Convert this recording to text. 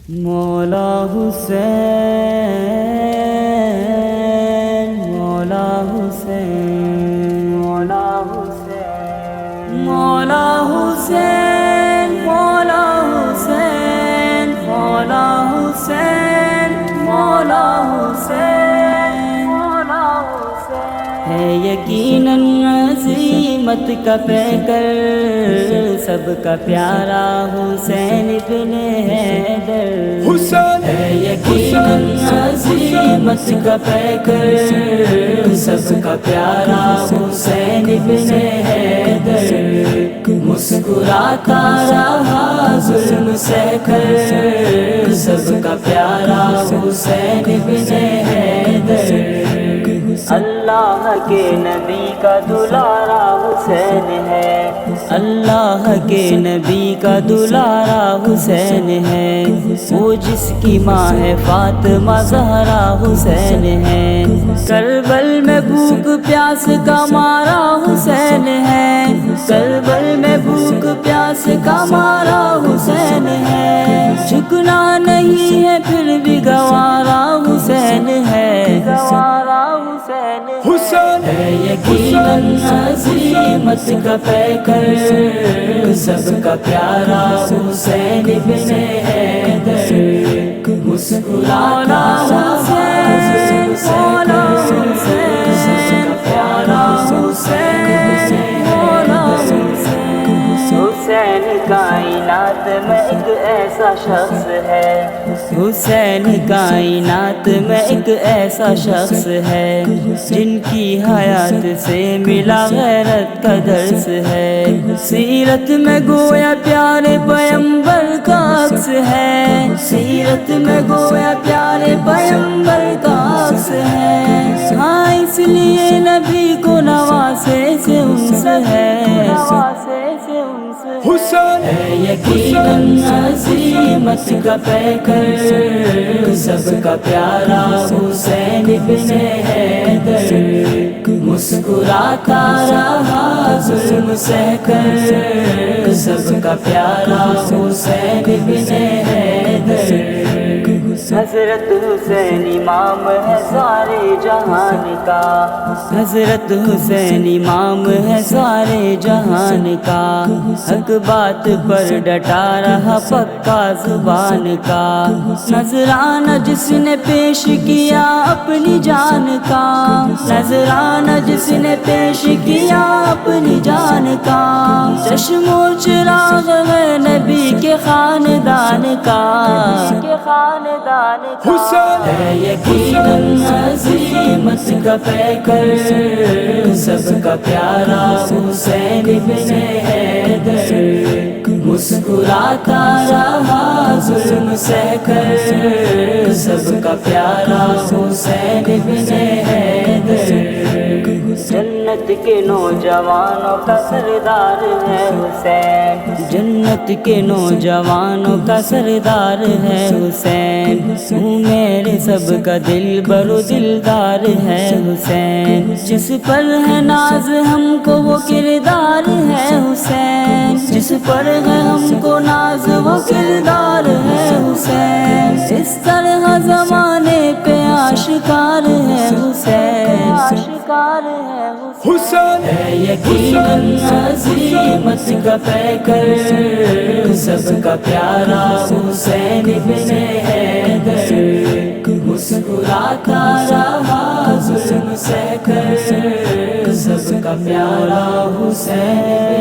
مولا حسین مولا حسین مولا حسین مولا حسین مولا حسین مولا حسین مولا حسین مولا حسین ہے یقیناً عظیمت کا پیکر سب کا پیارا حسین ابن حیدر ہے یقیناً عظیمت کا پیکر سب کا پیارا حسین ابن حیدر مسکراتا رہا ظلم سہ کر سب کا پیارا حسین ابن حیدر اللہ کے نبی کا دلارا حسین ہے اللہ کے نبی کا دلارا حسین ہے وہ جس کی ماں ہے فاطمہ زہرا حسین ہے کربل میں بھوک پیاس کا مارا حسین ہے کربل میں بھوک پیاس کا مارا حسین ہے جھکنا نہیں ہے پھر بھی گوارا حسین ہے گوارا حسین ہے یقیناً عظیمت کا پیکر سب کا پیارا حسین ابن حیدر مسکراتا حسین مولا حسین پیارا حسین مولا حسین کائنات میں ایک ایسا شخص ہے حسین کائنات میں ایک ایسا شخص ہے جن کی حیات سے ملا غیرت کا درس ہے سیرت میں گویا پیارے پیغمبر کا عکس ہے سیرت میں گویا پیارے پیغمبر کا عکس ہے ہاں اس لیے نبی کو نواسے سے انس ہے حسین ہے یقیناً عظیمت کا پیکر سب کا پیارا حسین ابن حیدر مسکراتا رہا ظلم سہ کر سب کا پیارا حسین ابن حیدر حضرت حسین امام ہے سارے جہان کا حضرت حسین امام ہے سارے جہان کا حق بات پر ڈٹا رہا پکا زبان کا نذرانہ جس نے پیش کیا اپنی جان کا نذرانہ جس نے پیش کیا اپنی جان کا چشم و چراغ ہے نبی کے خاندان کا حسین ہے یقیناً عظیمت کا پیکر سب کا پیارا حسین ابن حیدر مسکراتا رہا ظلم سہ کر سب کا پیارا حسین ابن حیدر جنت کے نوجوانوں کا سردار ہے حسین جنت کے نوجوانوں کا سردار ہے حسین تو میرے سب کا دل برو دلدار ہے حسین جس پر ہے ناز ہم کو وہ کردار ہے حسین جس پر ہے ہم کو ناز وہ کردار ہے حسین اس طرح زمانے پہ آشکار ہے حسین آشکار ہے حسین ہے یقیناً عظیمت کا پیکر سب کا پیارا حسین ابن حیدر مسکراتا رہا ظلم سہ کر سب کا پیارا حسین